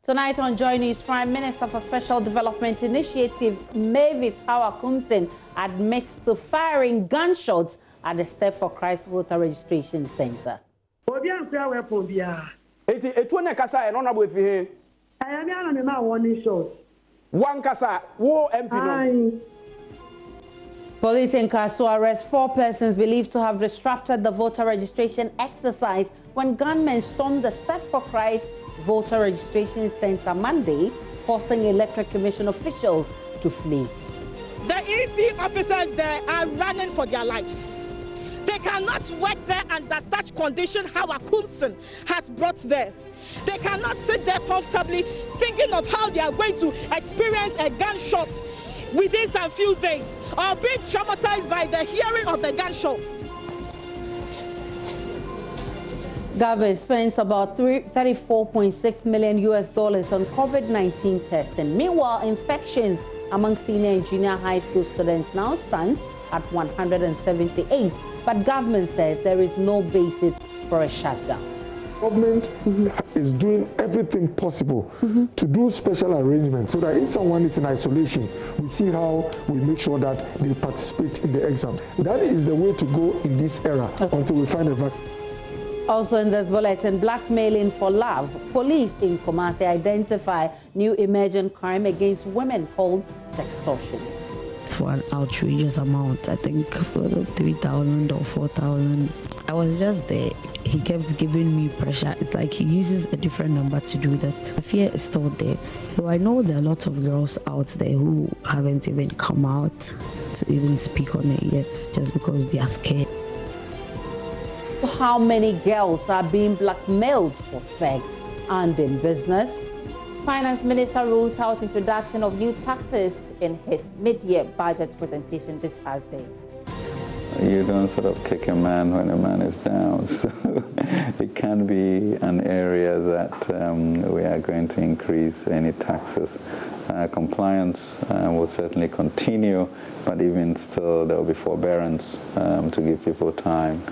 Tonight on Joy News, Prime Minister for Special Development Initiative Mavis Hawakumsin admits to firing gunshots at the Step for Christ Voter Registration Center. One kasa wo MP. Police in Kwadwo arrest 4 persons believed to have disrupted the voter registration exercise when gunmen stormed the Step for Christ Voter Registration Center Monday, forcing Electoral Commission officials to flee. The EC officers there are running for their lives. They cannot work there under such condition Hawakumsin has brought there. They cannot sit there comfortably thinking of how they are going to experience a gunshot within some few days or being traumatized by the hearing of the gunshots. Government spends about $34.6 million on COVID-19 testing. Meanwhile, infections among senior and junior high school students now stands at 178. But government says there is no basis for a shutdown. Government is doing everything possible to do special arrangements so that if someone is in isolation, we see how we make sure that they participate in the exam. That is the way to go in this era until we find a vaccine. Also in this bulletin, blackmailing for love. Police in Kumasi identify new emergent crime against women called sextortion. For an outrageous amount, I think for 3,000 or 4,000. I was just there. He kept giving me pressure. It's like he uses a different number to do that. The fear is still there. So I know there are a lot of girls out there who haven't even come out to even speak on it yet, just because they are scared. How many girls are being blackmailed for sex and in business? Finance Minister rules out introduction of new taxes in his mid-year budget presentation this Thursday. You don't sort of kick a man when a man is down. So it can be an area that we are going to increase any taxes. Compliance will certainly continue, but even still there will be forbearance to give people time.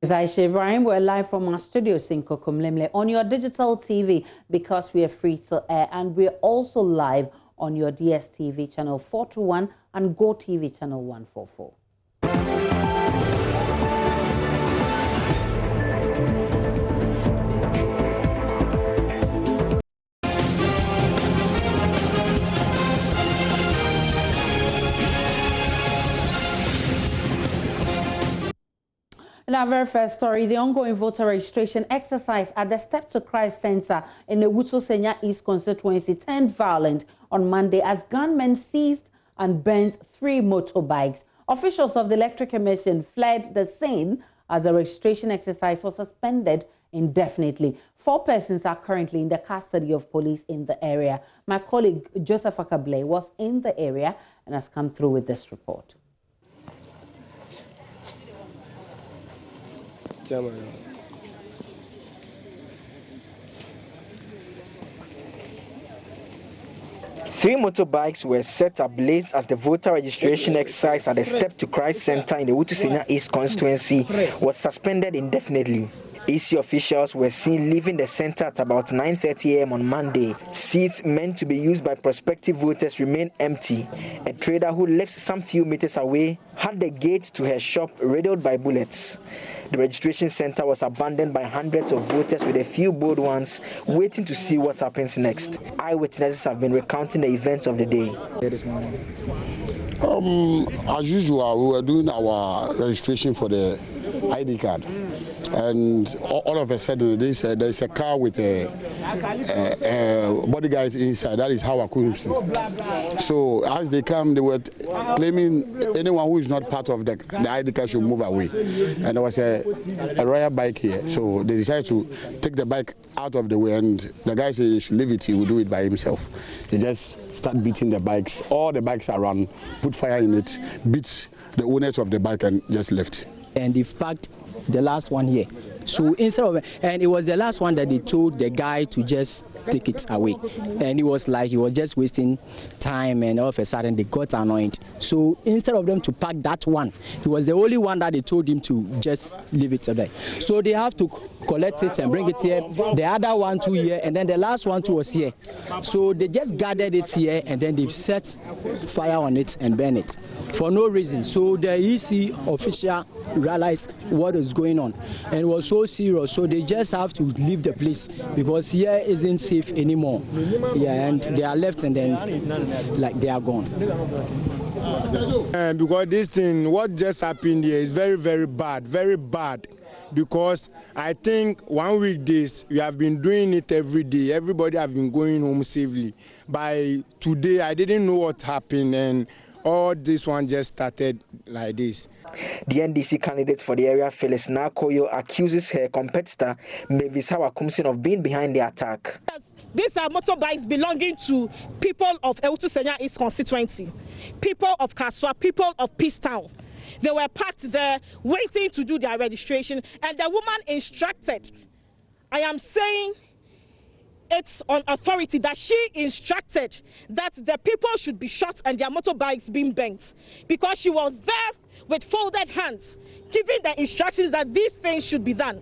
Aisha Ibrahim, we're live from our studios in Kokomlemle on your digital TV because we are free to air, and we're also live on your DSTV channel 421 and Go TV channel 144. In our very first story, the ongoing voter registration exercise at the Step to Christ Center in the Owusu East constituency turned violent on Monday as gunmen seized and burnt 3 motorbikes. Officials of the Electoral Commission fled the scene as the registration exercise was suspended indefinitely. 4 persons are currently in the custody of police in the area. My colleague Joseph Akable was in the area and has come through with this report. Three motorbikes were set ablaze as the voter registration exercise at the Step to Christ Center in the Owusu East constituency was suspended indefinitely. EC officials were seen leaving the center at about 9:30 a.m. on Monday. Seats meant to be used by prospective voters remained empty. A trader who lives some few meters away had the gate to her shop riddled by bullets. The registration center was abandoned by hundreds of voters, with a few bold ones waiting to see what happens next. Eyewitnesses have been recounting the events of the day. As usual, we were doing our registration for the ID card, and all of a sudden they said there's a car with a bodyguard inside. That is Hawakumsin. So as they come, they were claiming anyone who is not part of the ID card should move away. And there was a rare bike here, so they decided to take the bike out of the way, and the guy said he should leave it, he will do it by himself. They just start beating the bikes, all the bikes around, put fire in it, beat the owners of the bike and just left. And they've packed the last one here. So instead of, and it was the last one that they told the guy to just take it away. And it was like he was just wasting time, and all of a sudden they got annoyed. So instead of them to pack that one, it was the only one that they told him to just leave it there. So they have to collect it and bring it here. The other one too here, and then the last one too was here. So they just gathered it here, and then they set fire on it and burn it for no reason. So the EC official realized what is going on, and it was so serious. So they just have to leave the place because here isn't safe anymore. Yeah, and they are left, and then like they are gone. Because this thing, what just happened here is very, very bad. Because I think 1 week days we have been doing it every day. Everybody have been going home safely. By today, I didn't know what happened, and all this one just started like this. The NDC candidate for the area, Phyllis Nakoyo, accuses her competitor, Mavis Hawakumsin, of being behind the attack. These are motorbikes belonging to people of Owusu Senya East constituency, people of Kaswa, people of Peace Town. They were parked there waiting to do their registration, and the woman instructed, I am saying it's on authority, that she instructed that the people should be shot and their motorbikes being bent, because she was there with folded hands giving the instructions that these things should be done.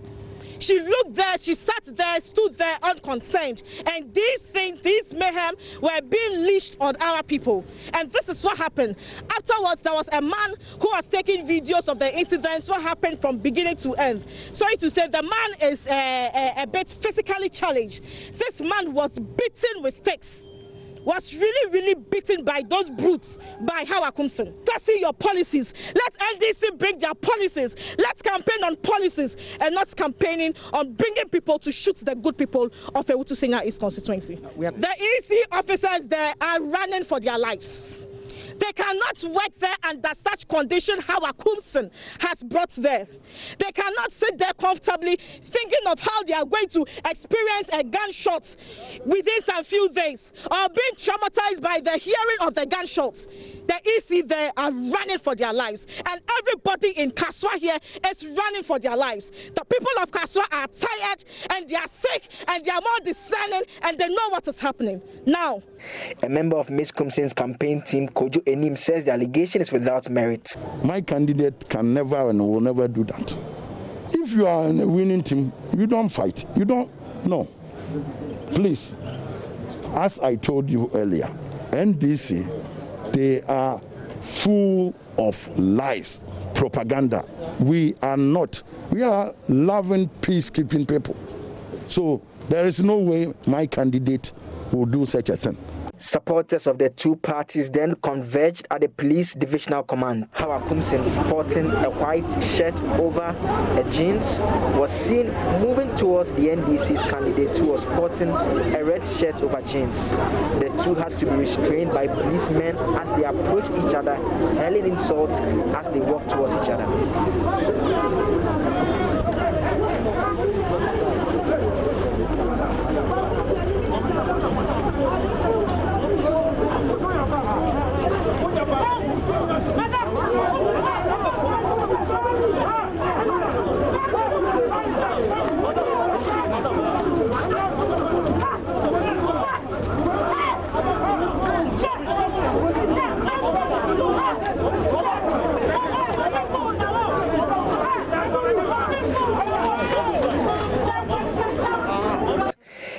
She looked there, she sat there, stood there unconcerned, and these things, these mayhem were being leashed on our people. And this is what happened. Afterwards, there was a man who was taking videos of the incidents, what happened from beginning to end. Sorry to say, the man is a bit physically challenged. This man was beaten with sticks, was really beaten by those brutes, by Hawakumsin. Testing your policies. Let NDC bring their policies. Let's campaign on policies and not campaigning on bringing people to shoot the good people of Owusu Senya East constituency. The EC officers there are running for their lives. They cannot work there under such condition Hawakumsin has brought there. They cannot sit there comfortably thinking of how they are going to experience a gunshot within some few days, or being traumatized by the hearing of the gunshots. The EC there are running for their lives, and everybody in Kaswa here is running for their lives. The people of Kaswa are tired, and they are sick, and they are more discerning, and they know what is happening now. A member of Ms. Kumsin's campaign team, Kwadwo Enim, says the allegation is without merit. My candidate can never and will never do that. If you are in a winning team, you don't fight. You don't. No. Please, as I told you earlier, NDC, they are full of lies, propaganda. We are not. We are loving, peacekeeping people. So there is no way my candidate will do such a thing. Supporters of the two parties then converged at the police divisional command. Hawakumsin, sporting a white shirt over a jeans, was seen moving towards the NDC's candidate, who was sporting a red shirt over jeans. The two had to be restrained by policemen as they approached each other, hurling insults as they walked towards each other.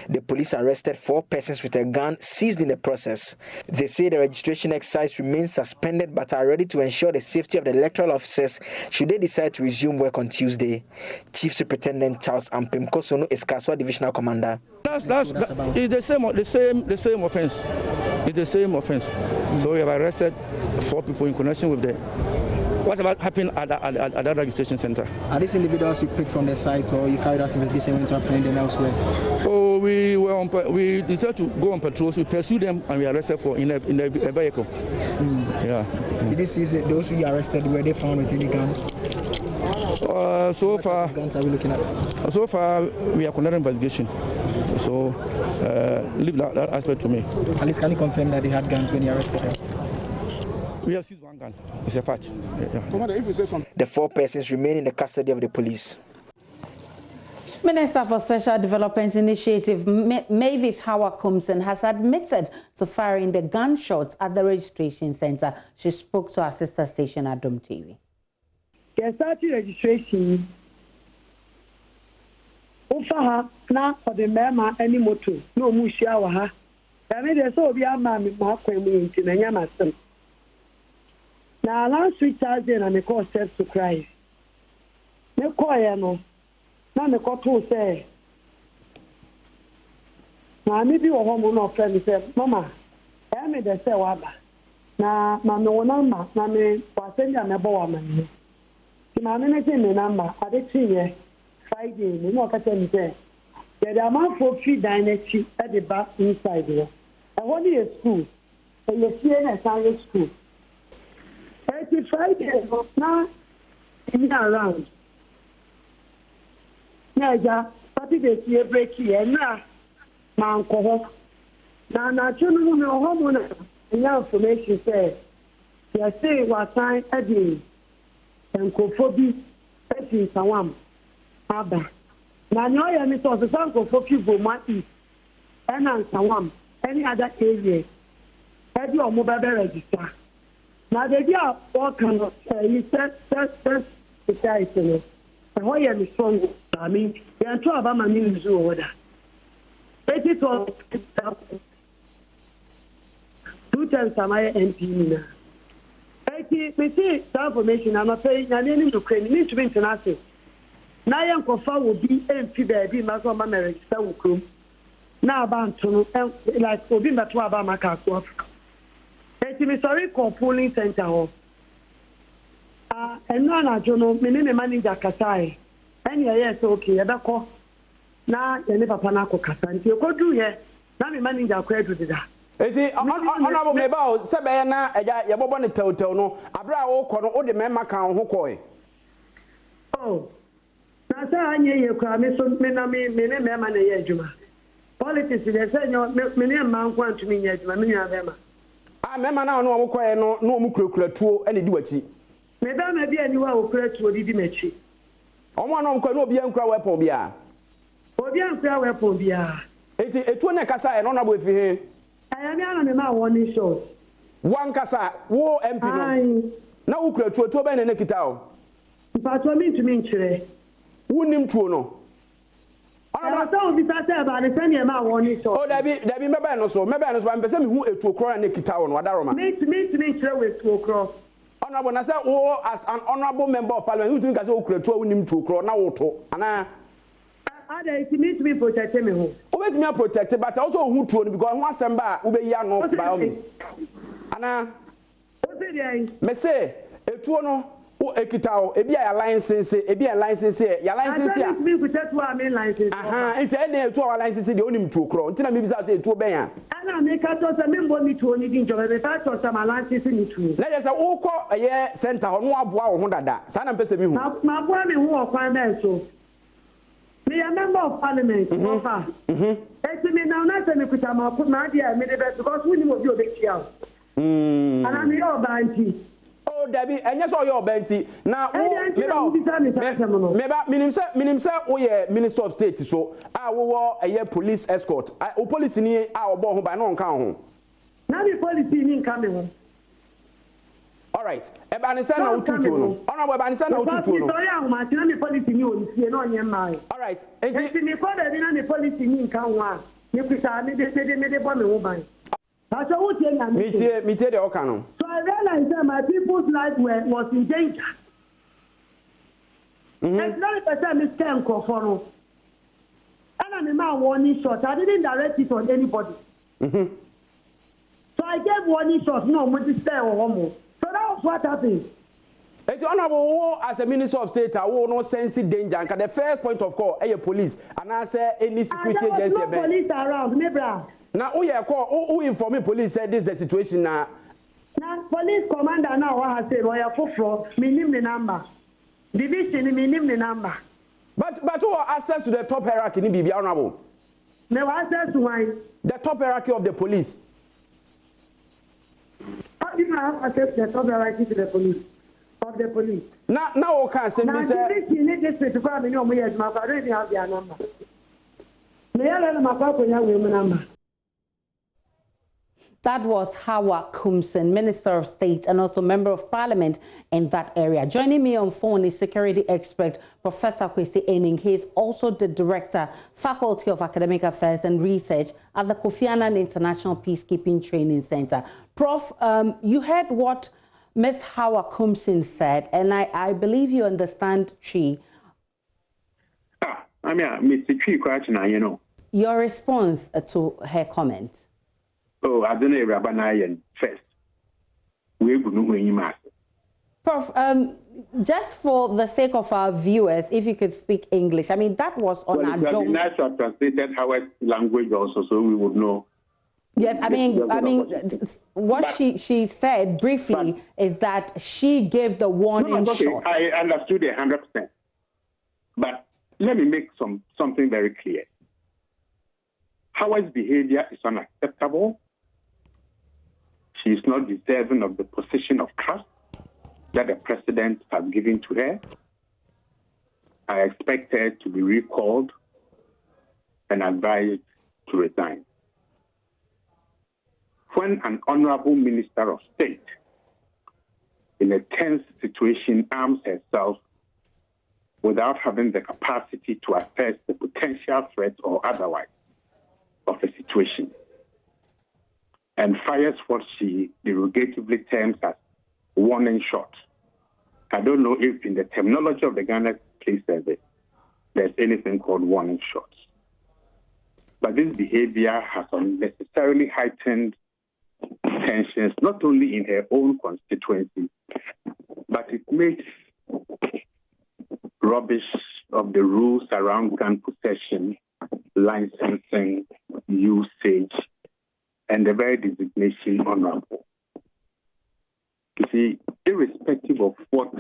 The police arrested 4 persons with a gun seized in the process. They say the registration exercise remains suspended but are ready to ensure the safety of the electoral officers should they decide to resume work on Tuesday. Chief Superintendent Charles Ampim Kosono is Kaswa Divisional Commander. It's the same offense. It's the same offense. So we have arrested 4 people in connection with what about happened at that registration center. Are these individuals you picked from the site, or you carried out investigation went to apprehend them elsewhere? Oh, we decided to go on patrols. We pursued them and we arrested in a vehicle. Yeah. Did you see those who you arrested, were they found with any guns? So far, guns are we looking at? So far, we are conducting investigation. So leave that aspect to me. At least can you confirm that they had guns when you arrested them? We have seized one gun. It's a fact. Commander, if you say something. The 4 persons remain in the custody of the police. Minister for Special Development Initiative, Mavis Howard-Kumson, has admitted to firing the gunshots at the registration center. She spoke to our sister station at Dome TV. Yes, registration. Ufaha na for the mema any moto no mushia wa ha. I mean there's so be a man ma kwemu into na nyamasem. Na last week Thursday na me call steps to Christ. Me call ya no. Na me call to say. Na me bi wo ho no friend say mama. I me dey say wa ba. Na ma me wona ma na me wa send ya me bo wa man. Ti ma me say me number ade tinye Friday me no ka tell me say. The amount for free dynasty at the back inside there. I want a school. And you see a science school. 35 days now in around. Naja, but if you break here, na manko. Na chunu no hormone and information say. You say what time at the and cophobia at in Sawam. Abba. Na no ya mi so san cophobia go mati. And Sawam. Any other area. Have your mobile register. Now the idea what kind of you said society. And why am I strong? I mean, they are talking about my news order. 2 times am I MP now. 80, we see that information. I'm afraid I need to claim. Need to be international. Now I am confirmed will be MP baby. My son, my register will come. Now about to like Obi Matwa about my car. Me sorry call polling center. And no, I don't know. Me name manager Kasai. And yes, okay. I call. Now you never panako Kasai. You go do here. Now me manager credit do that. Eti honorable meba sebe na eja ye bobo ne tewtew no abra wo kɔ no o de mema kan ho kɔe. Oh. Na sa anye ye kwa me so me na me ne mema na ye adwuma. Politics dey say no me ne man kwan to me ye adwuma me nua bema. Ah mema na no wo kɔe no no mu kurakura tuo ene di wachi. Me ba ma bi ani wa wo kura tuo di machi. Omo na wo kɔ no obi ankura weapon bia. Obi ankura weapon bia. Eti etuo ne kasa e no na bo efi he. I am a warning shot. One kasa, wo MP no. Na wo kura tuo be ne kita o. But what mean to me chere. Wo nim tuo no. Ana so bi sa say about the same am warning shot. Oh, dabi meba no so am pese me hu etuo kro na kita o no adaroma. Me chere we tuo kro. Honorable na say wo as an honorable member of parliament, you think say wo kura tuo wo nim tuo kro na wo to. Ana it means to be protected me home. Always me protected, but also who to because one samba ube ya no by all means. Ana me say etuo no o ekitao ebi ya license ya license ya me protect wa me license. Aha ite e na etuo license de onim tuo kro ntina me bisa say etuo ben ya ana me ka to say me mbo mi tuo ni din jobe me ta to say my license ni tuo na say wo ko eye center ho no aboa wo ho dada sa na mpese mi hu ma aboa me hu okwan be so. Me a member of parliament. Eti me now na say me kuta ma put my idea me dey because we need obi obekia. And I'm your banti. Oh Debbie, enye so your banti. Na meba minim say wo ye minister of state so a wo eye police escort. O police ni a obo ho ba no nka ho. Na the police ni nka me ho. All right. Eba ni say na ututu no. Ona eba ni say na ututu no. Sorry am ma ti na me police ni oni sie na onye mai. All right. Enti me ko da bi na me police ni nka ho a. Me kuta me de bo me ho ban. Aso wo tie na me tie de oka no. So I realized that my people's life was in danger. And not a person is can for no. And I'm a man warning shot. I didn't direct it on anybody. So I gave warning shot. No, we just stay home. So that was what happened. It's honorable as a minister of state, I will not sense danger. And the first point of call, police, and I say any security agency. No police around, me bra. Now, who informing police said this is the situation now? Now, police commander now has said, "Well, for me name the number, division me name the number." But who have access to the top hierarchy? Ni be honorable. No access to why? The top hierarchy of the police. What if I have access to the top writing to the police? Of the police? Now, okay, say, now, this you need this to come in your way, my father, already have their number. May I learn my papa, young woman number? That was Hawa Kumsin, Minister of State and also Member of Parliament in that area. Joining me on phone is security expert Professor Kwesi Ening. He is also the Director, Faculty of Academic Affairs and Research at the Kofi Annan International Peacekeeping Training Center. Prof, you heard what Ms. Hawa Kumsin said, and I believe you understand Tree. I mean, Mr. Tree, you know. Your response to her comment. Oh, I don't know Rabanayan first. We will know when you master. Prof, just for the sake of our viewers, if you could speak English, I mean, that was on our dome. Nice to have translated our language also, so we would know. Yes, I mean, what she said briefly is that she gave the warning shot. I understood 100%. But let me make something very clear. Howard's behavior is unacceptable. She is not deserving of the position of trust that the president has given to her. I expect her to be recalled and advised to resign. When an honorable minister of state in a tense situation arms herself without having the capacity to assess the potential threat or otherwise of a situation, and fires what she derogatively terms as warning shots. I don't know if in the terminology of the Ghana Police Service there's anything called warning shots. But this behavior has unnecessarily heightened tensions, not only in her own constituency, but it makes rubbish of the rules around gun possession, licensing, usage, and the very designation honorable. You see, irrespective of what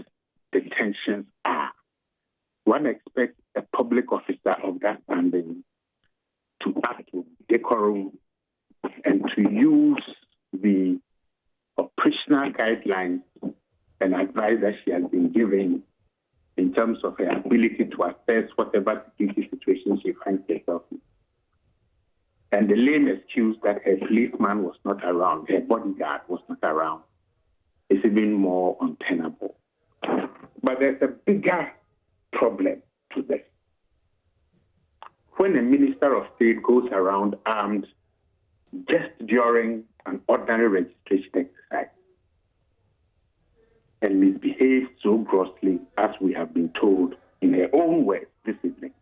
the tensions are, one expects a public officer of that standing to act with decorum and to use the operational guidelines and advice that she has been given in terms of her ability to assess whatever security situation she finds herself in. And the lame excuse that her policeman was not around, her bodyguard was not around, is even more untenable. But there's a bigger problem to this. When a minister of state goes around armed just during an ordinary registration exercise and misbehaves so grossly as we have been told in her own words this evening,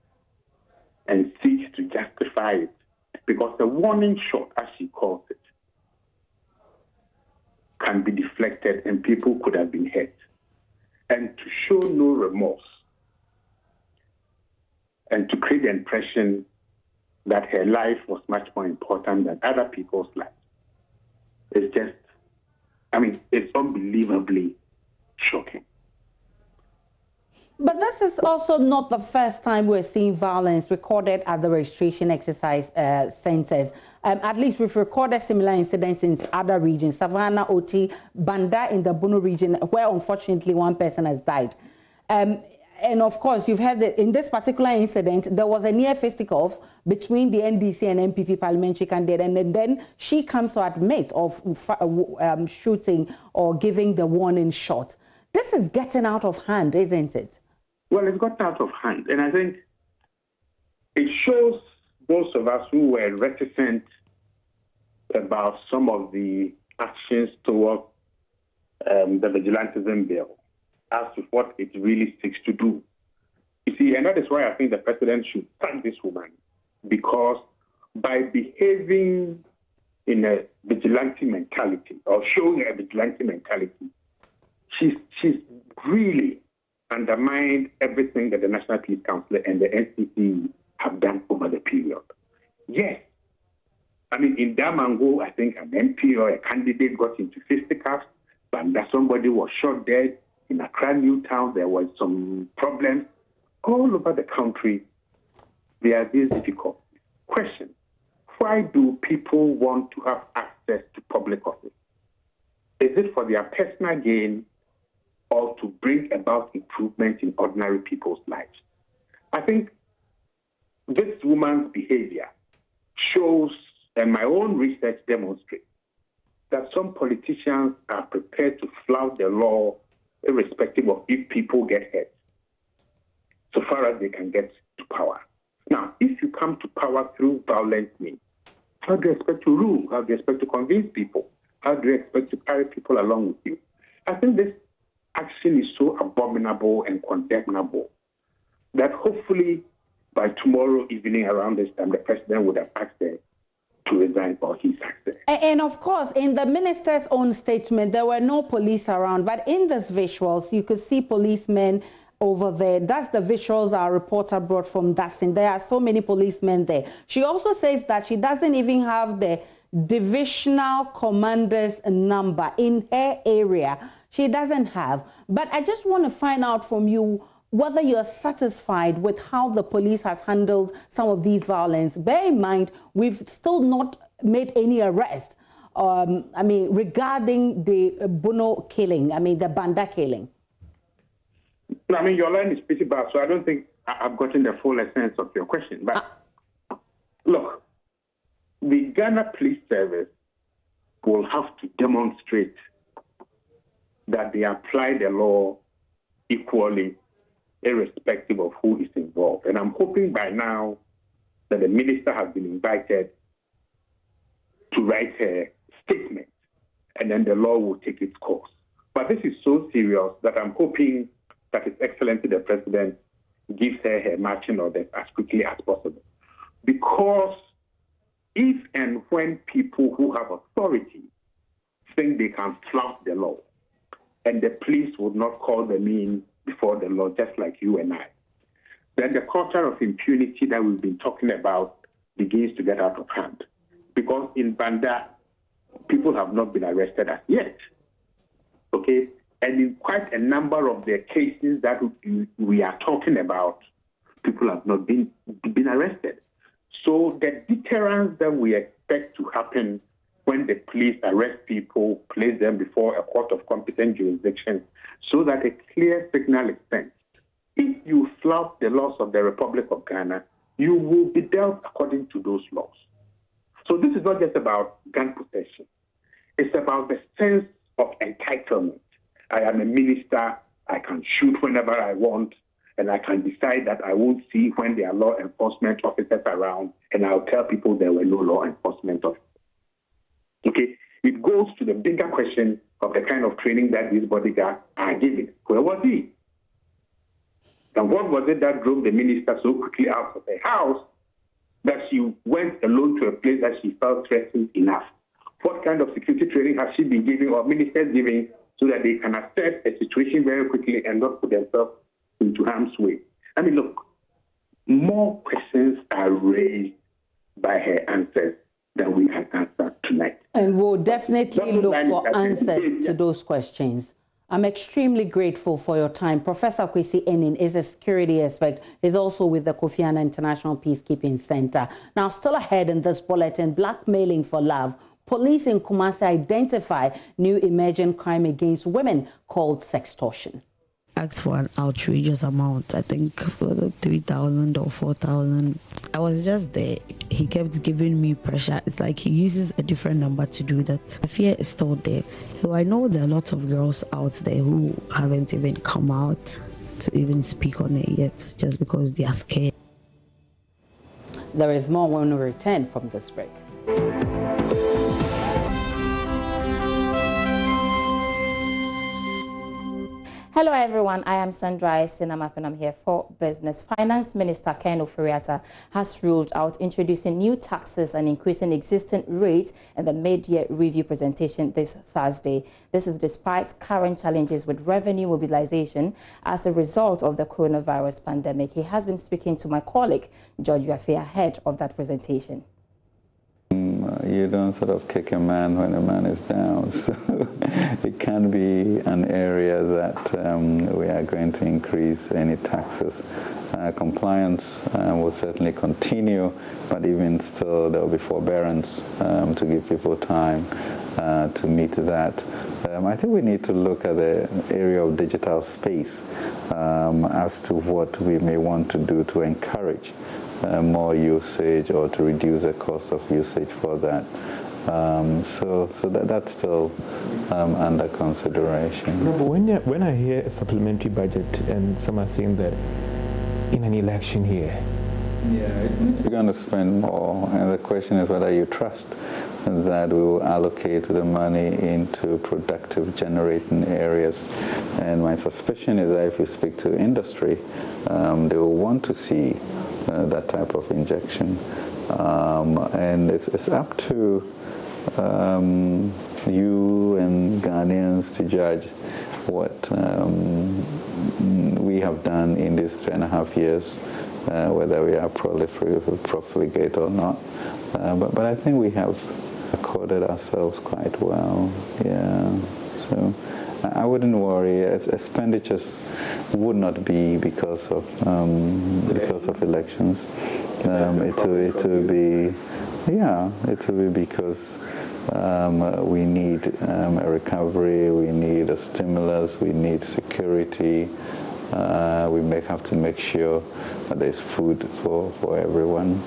and seeks to justify it, because the warning shot, as she calls it, can be deflected and people could have been hurt. And to show no remorse and to create the impression that her life was much more important than other people's lives, it's just, I mean, it's unbelievably shocking. But this is also not the first time we're seeing violence recorded at the registration exercise centers. At least we've recorded similar incidents in other regions, Savannah, Oti, Banda in the Bunu region, where unfortunately one person has died. And of course, you've heard that in this particular incident, there was a near fisticuff between the NDC and MPP parliamentary candidate, and then she comes to admit of shooting or giving the warning shot. This is getting out of hand, isn't it? Well, it's got out of hand. And I think it shows those of us who were reticent about some of the actions towards the vigilantism bill as to what it really seeks to do. You see, and that is why I think the president should thank this woman, because by behaving in a vigilante mentality or showing a vigilante mentality, she's really undermined everything that the National Police Council and the NCC have done over the period. Yes. I mean, in Damango, I think an MP or a candidate got into fisticuffs, but somebody was shot dead. In Accra, Newtown, there was some problems. All over the country, there are these difficult questions. Why do people want to have access to public office? Is it for their personal gain or to bring about improvement in ordinary people's lives? I think this woman's behavior shows, and my own research demonstrates, that some politicians are prepared to flout the law irrespective of if people get hurt, so far as they can get to power. Now, if you come to power through violent means, how do you expect to rule? How do you expect to convince people? How do you expect to carry people along with you? I think this action is so abominable and condemnable that hopefully by tomorrow evening around this time, the president would have asked her to resign for his access. And of course, in the minister's own statement, there were no police around, but in these visuals, you could see policemen over there. That's the visuals our reporter brought from Dustin. There are so many policemen there. She also says that she doesn't even have the divisional commander's number in her area. She doesn't have. But I just want to find out from you whether you're satisfied with how the police has handled some of these violence. Bear in mind, we've still not made any arrest. Regarding the Bono killing, the Banda killing. Your line is pretty bad, so I don't think I've gotten the full essence of your question. But look, the Ghana Police Service will have to demonstrate that they apply the law equally, irrespective of who is involved. And I'm hoping by now that the minister has been invited to write a statement, and then the law will take its course. But this is so serious that I'm hoping that His Excellency the President gives her marching orders as quickly as possible. Because if and when people who have authority think they can flout the law, and the police would not call them in before the law, just like you and I, then the culture of impunity that we've been talking about begins to get out of hand. Because in Banda, people have not been arrested as yet. Okay? And in quite a number of the cases that we are talking about, people have not been arrested. So the deterrence that we expect to happen when the police arrest people, place them before a court of competent jurisdiction, so that a clear signal is sent. If you flout the laws of the Republic of Ghana, you will be dealt according to those laws. So this is not just about gun possession. It's about the sense of entitlement. I am a minister, I can shoot whenever I want, and I can decide that I won't see when there are law enforcement officers around, and I'll tell people there were no law enforcement officers. Okay? It goes to the bigger question of the kind of training that these bodyguards are given. Where was he? And what was it that drove the minister so quickly out of the house that she went alone to a place that she felt threatened enough? What kind of security training has she been giving or ministers giving so that they can assess a situation very quickly and not put themselves into harm's way? Look, more questions are raised by her answers than we can answer tonight. And we'll definitely look for answers to those questions. I'm extremely grateful for your time. Professor Kwesi Enin is a security expert. He's also with the Kofi Annan International Peacekeeping Center. Now, still ahead in this bulletin, blackmailing for love. Police in Kumasi identify new emerging crime against women called sextortion. Asked for an outrageous amount, I think for 3,000 or 4,000. I was just there. He kept giving me pressure. It's like he uses a different number to do that. The fear is still there. So I know there are lots of girls out there who haven't even come out to even speak on it yet, just because they are scared. There is more when we return from this break. Hello everyone, I am Sandra Sinamap and I'm here for business. Finance Minister Ken Ofori-Atta has ruled out introducing new taxes and increasing existing rates in the mid-year review presentation this Thursday. This is despite current challenges with revenue mobilization as a result of the coronavirus pandemic. He has been speaking to my colleague, George Yafe, ahead of that presentation. You don't sort of kick a man when a man is down. So it can be an area that we are going to increase any taxes. Compliance will certainly continue, but even still there will be forbearance to give people time to meet that. I think we need to look at the area of digital space as to what we may want to do to encourage more usage or to reduce the cost of usage for that. So that's still under consideration. No, but when I hear a supplementary budget and some are saying that in an election here, you're going to spend more, and the question is whether you trust that we will allocate the money into productive generating areas. And my suspicion is that if you speak to industry, they will want to see that type of injection. And it's up to you and Ghanaians to judge what we have done in these 3.5 years, whether we are profligate or not. But I think we have accorded ourselves quite well. Yeah. So I wouldn't worry. Expenditures would not be because of elections. It will be because we need a recovery, we need a stimulus, we need security. We may have to make sure that there's food for everyone.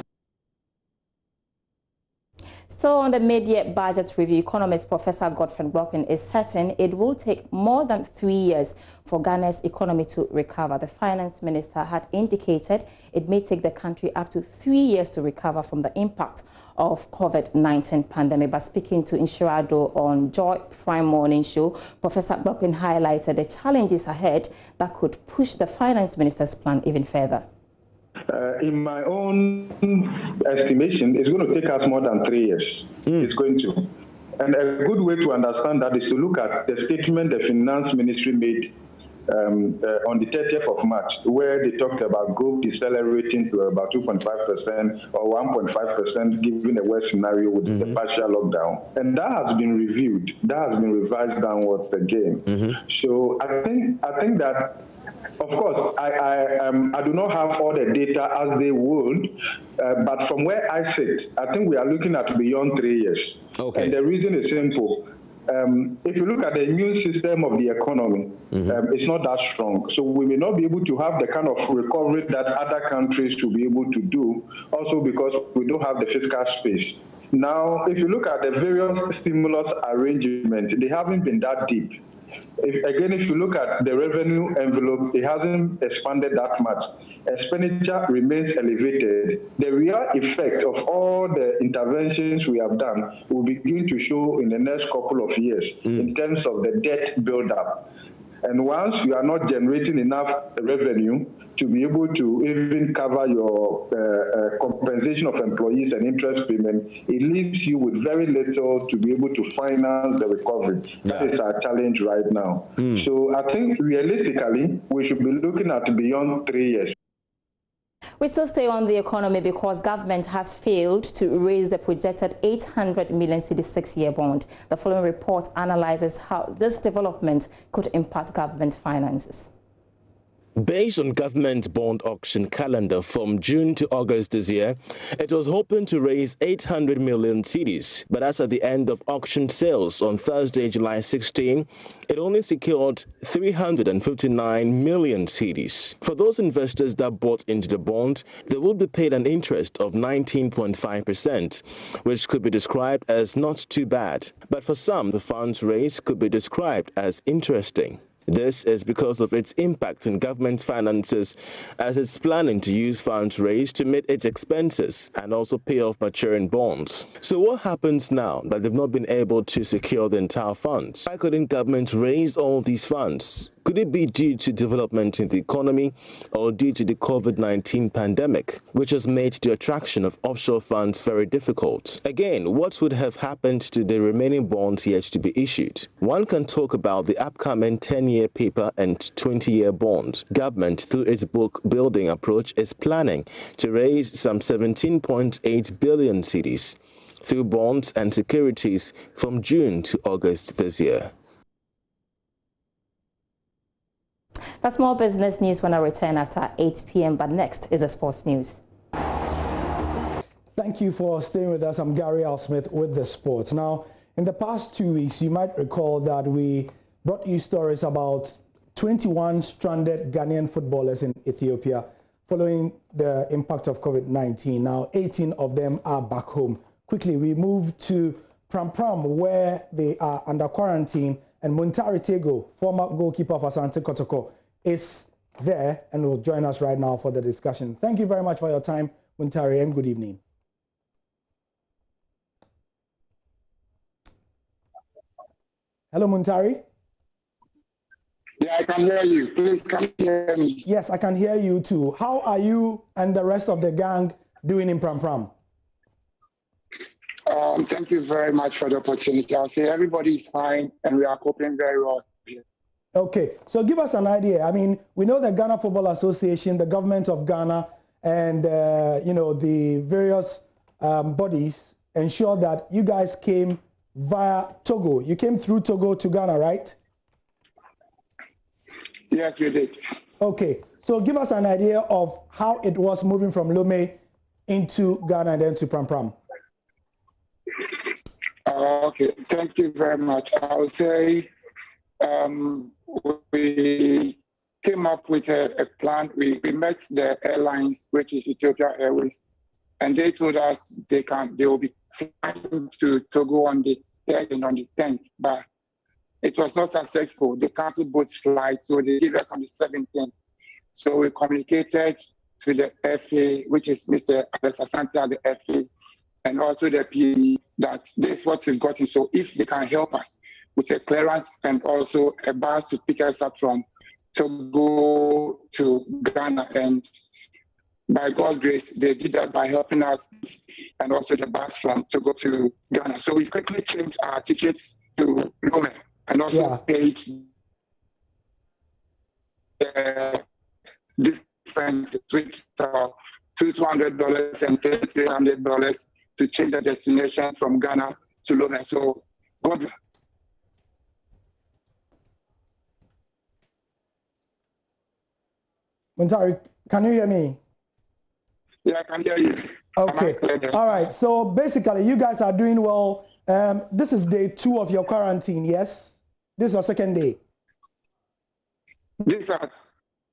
So on the mid-year budget review, economist Professor Godfrey Bokin is certain it will take more than 3 years for Ghana's economy to recover. The finance minister had indicated it may take the country up to 3 years to recover from the impact of COVID-19 pandemic. But speaking to Inshirado on Joy Prime Morning Show, Professor Bokin highlighted the challenges ahead that could push the finance minister's plan even further. In my own estimation, it's going to take us more than 3 years. It's going to. And a good way to understand that is to look at the statement the finance ministry made on the 30th of March, where they talked about growth decelerating to about 2.5% or 1.5% given the worst scenario with the partial lockdown. And that has been reviewed. That has been revised downwards again. So I think that, of course, I do not have all the data as they would, but from where I sit, I think we are looking at beyond 3 years. Okay. And the reason is simple. If you look at the immune system of the economy, it's not that strong. So we may not be able to have the kind of recovery that other countries should be able to do, also because we don't have the fiscal space. Now, if you look at the various stimulus arrangements, they haven't been that deep. If you look at the revenue envelope, it hasn't expanded that much. Expenditure remains elevated. The real effect of all the interventions we have done will begin to show in the next couple of years in terms of the debt buildup. And once you are not generating enough revenue to be able to even cover your compensation of employees and interest payment, it leaves you with very little to be able to finance the recovery. That is our challenge right now. So I think realistically, we should be looking at beyond 3 years. We still stay on the economy because government has failed to raise the projected 800 million cedi 6-year bond. The following report analyzes how this development could impact government finances. Based on government bond auction calendar from June to August this year, it was hoping to raise 800 million cedis, but as at the end of auction sales on Thursday, July 16, it only secured 359 million cedis. For those investors that bought into the bond, they will be paid an interest of 19.5%, which could be described as not too bad. But for some, the funds raised could be described as interesting. This is because of its impact on government finances, as it's planning to use funds raised to meet its expenses and also pay off maturing bonds. So what happens now that they've not been able to secure the entire funds? Why couldn't government raise all these funds? Could it be due to development in the economy or due to the COVID-19 pandemic, which has made the attraction of offshore funds very difficult? Again, what would have happened to the remaining bonds yet to be issued? One can talk about the upcoming 10-year paper and 20-year bond. Government, through its book building approach, is planning to raise some 17.8 billion cedis through bonds and securities from June to August this year. That's more business news when I return after 8 p.m. But next is the sports news. Thank you for staying with us. I'm Gary Al Smith with the sports. Now, In the past 2 weeks, you might recall that we brought you stories about 21 stranded Ghanaian footballers in Ethiopia following the impact of COVID-19. Now, 18 of them are back home. Quickly, we move to Pram Pram, where they are under quarantine, and Muntari Tego, former goalkeeper of Asante Kotoko, is there and will join us right now for the discussion. Thank you very much for your time, Muntari, and good evening. Hello, Muntari. Yeah, I can hear you. Please, can you hear me? Yes, I can hear you too. How are you and the rest of the gang doing in Pram Pram? Thank you very much for the opportunity. I'll say everybody is fine and we are coping very well here. Okay, so give us an idea. I mean, we know the Ghana Football Association, the government of Ghana, and the various bodies ensure that you guys came via Togo. You came through Togo to Ghana, right? Yes, we did. Okay, so give us an idea of how it was moving from Lome into Ghana and then to Pram Pram. Okay, thank you very much. I would say we came up with a plan. We met the airlines, which is Ethiopia Airways, and they told us they will be flying to Togo on the 3rd and on the 10th, but it was not successful. They canceled both flights, so they gave us on the 17th. So we communicated to the FA, which is Mr. Asante at the FA, and also the PE, that this is what we've gotten. So if they can help us with a clearance and also a bus to pick us up from Togo to Ghana, and by God's grace, they did that by helping us, and also the bus from Togo to Ghana. So we quickly changed our tickets to Lome and also paid the difference, which is $200 and $300 to change the destination from Ghana to Lome. So God. Muntari, can you hear me? Yeah, I can hear you. Okay. All right. So basically, you guys are doing well. This is day 2 of your quarantine, yes? This is your second day? This is our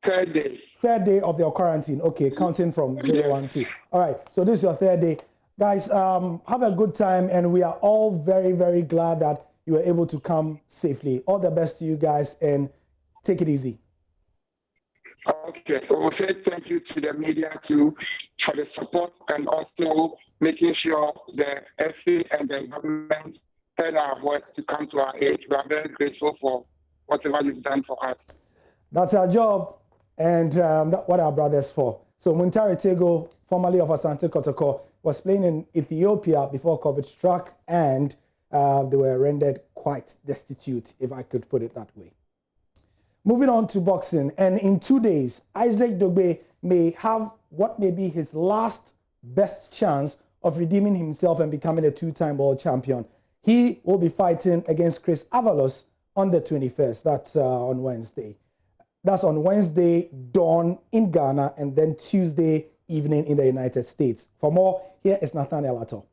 3rd day. 3rd day of your quarantine. Okay, counting from 0, 1, 2. All right. So this is your 3rd day. Guys, have a good time, and we are all very, very glad that you were able to come safely. All the best to you guys, and take it easy. Okay, we'll say thank you to the media too for the support, and also making sure the FA and the government heard our voice to come to our aid. We are very grateful for whatever you've done for us. That's our job, and that's what our brothers for. So Muntari Tego, formerly of Asante Kotoko, was playing in Ethiopia before COVID struck, and they were rendered quite destitute, if I could put it that way. Moving on to boxing, and in 2 days, Isaac Dogbe may have what may be his last best chance of redeeming himself and becoming a 2-time world champion. He will be fighting against Chris Avalos on the 21st. That's on Wednesday. That's on Wednesday dawn in Ghana, and then Tuesday evening in the United States. For more, here is Nathaniel Atto.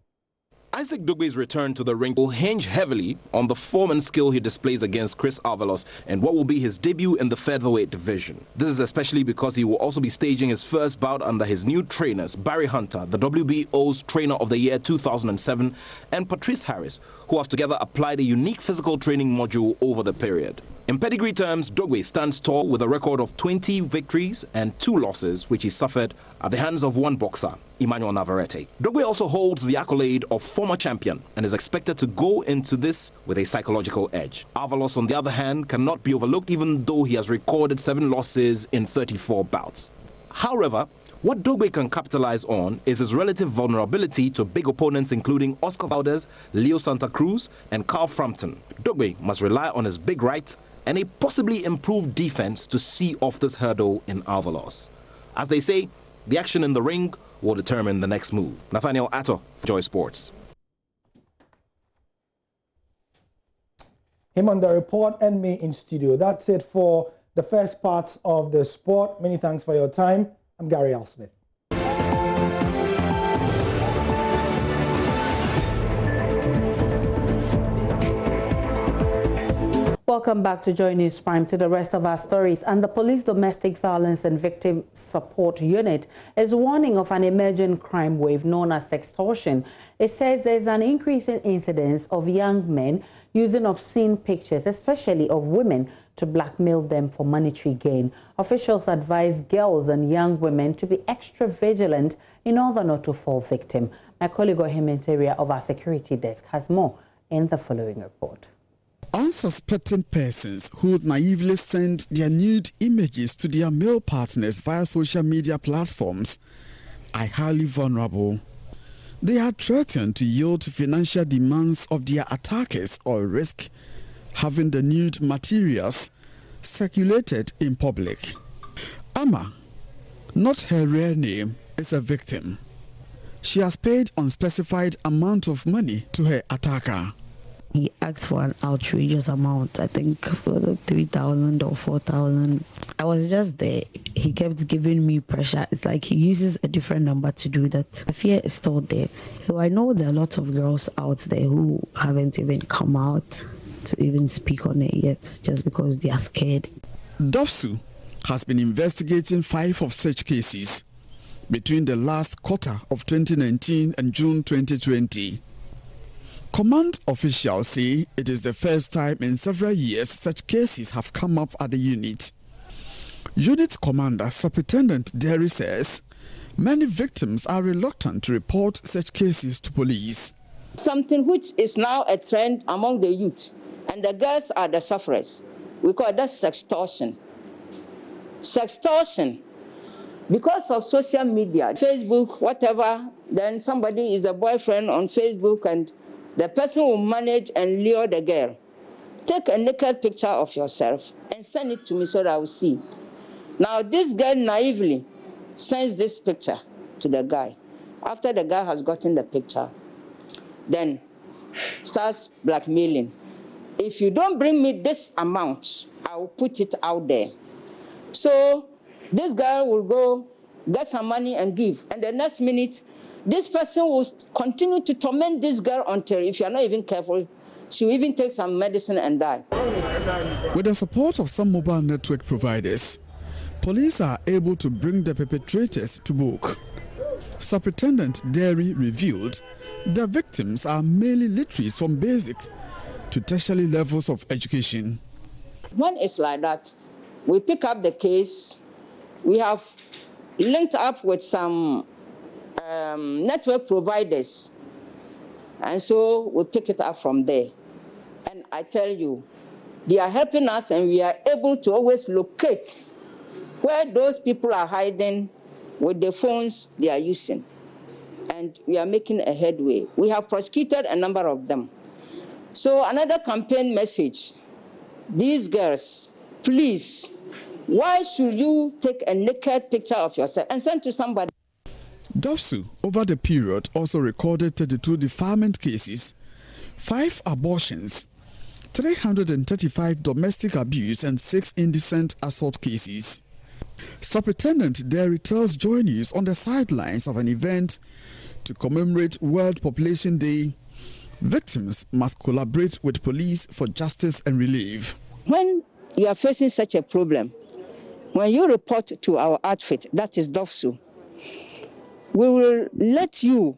Isaac Dogbe's return to the ring will hinge heavily on the form and skill he displays against Chris Avalos and what will be his debut in the featherweight division. This is especially because he will also be staging his first bout under his new trainers, Barry Hunter, the WBO's Trainer of the Year 2007, and Patrice Harris, who have together applied a unique physical training module over the period. In pedigree terms, Dogbe stands tall with a record of 20 victories and 2 losses, which he suffered at the hands of one boxer, Emmanuel Navarrete. Dogbe also holds the accolade of former champion and is expected to go into this with a psychological edge. Avalos, on the other hand, cannot be overlooked, even though he has recorded 7 losses in 34 bouts. However, what Dogbe can capitalize on is his relative vulnerability to big opponents including Oscar Valdez, Leo Santa Cruz, and Carl Frampton. Dogbe must rely on his big right and a possibly improved defense to see off this hurdle in Avalos. As they say, the action in the ring will determine the next move. Nathaniel Atto, Joy Sports. Him on the report and me in studio. That's it for the first part of the sport. Many thanks for your time. I'm Gary L. Smith. Welcome back to Joy News Prime. To the rest of our stories. And the Police Domestic Violence and Victim Support Unit is warning of an emerging crime wave known as sextortion. It says there's an increase in incidents of young men using obscene pictures, especially of women, to blackmail them for monetary gain. Officials advise girls and young women to be extra vigilant in order not to fall victim. My colleague Ohementeria of our security desk has more in the following report. Unsuspecting persons who naively send their nude images to their male partners via social media platforms are highly vulnerable. They are threatened to yield to financial demands of their attackers or risk having the nude materials circulated in public. Amma, not her real name, is a victim. She has paid unspecified amount of money to her attacker. He asked for an outrageous amount, I think for 3,000 or 4,000. I was just there. He kept giving me pressure. It's like he uses a different number to do that. Afriyie is still there. So I know there are lots of girls out there who haven't even come out to even speak on it yet, just because they are scared. Owusu has been investigating 5 of such cases between the last quarter of 2019 and June 2020. Command officials say it is the first time in several years such cases have come up at the unit. Unit Commander Superintendent Derry says many victims are reluctant to report such cases to police. Something which is now a trend among the youth, and the girls are the sufferers. We call that sextortion. Sextortion. Because of social media, Facebook, whatever, then somebody is a boyfriend on Facebook and the person will manage and lure the girl. Take a naked picture of yourself and send it to me so that I will see. Now, this girl naively sends this picture to the guy. After the guy has gotten the picture, then starts blackmailing. If you don't bring me this amount, I will put it out there. So this girl will go get some money and give. And the next minute, this person will continue to torment this girl until, if you're not even careful, she will even take some medicine and die. With the support of some mobile network providers, police are able to bring the perpetrators to book. Superintendent Derry revealed the victims are mainly literate from basic to tertiary levels of education. When it's like that, we pick up the case. We have linked up with some network providers, and so we pick it up from there. And I tell you, they are helping us, and we are able to always locate where those people are hiding with the phones they are using. And we are making a headway. We have prosecuted a number of them. So another campaign message, these girls, please, why should you take a naked picture of yourself and send to somebody? Owusu, over the period, also recorded 32 defilement cases, 5 abortions, 335 domestic abuse, and 6 indecent assault cases. Superintendent Derry tells Joy News on the sidelines of an event to commemorate World Population Day, victims must collaborate with police for justice and relief. When you are facing such a problem, when you report to our outfit, that is Owusu, we will let you,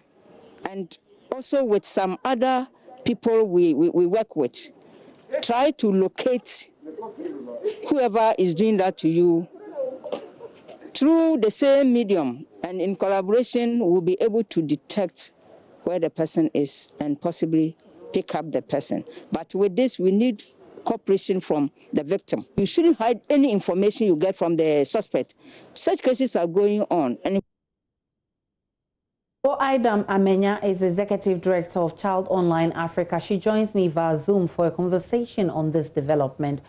and also with some other people we work with, try to locate whoever is doing that to you through the same medium, and in collaboration we'll be able to detect where the person is and possibly pick up the person. But with this, we need cooperation from the victim. You shouldn't hide any information you get from the suspect. Such cases are going on. And Idam Amenya is Executive Director of Child Online Africa. She joins me via Zoom for a conversation on this development.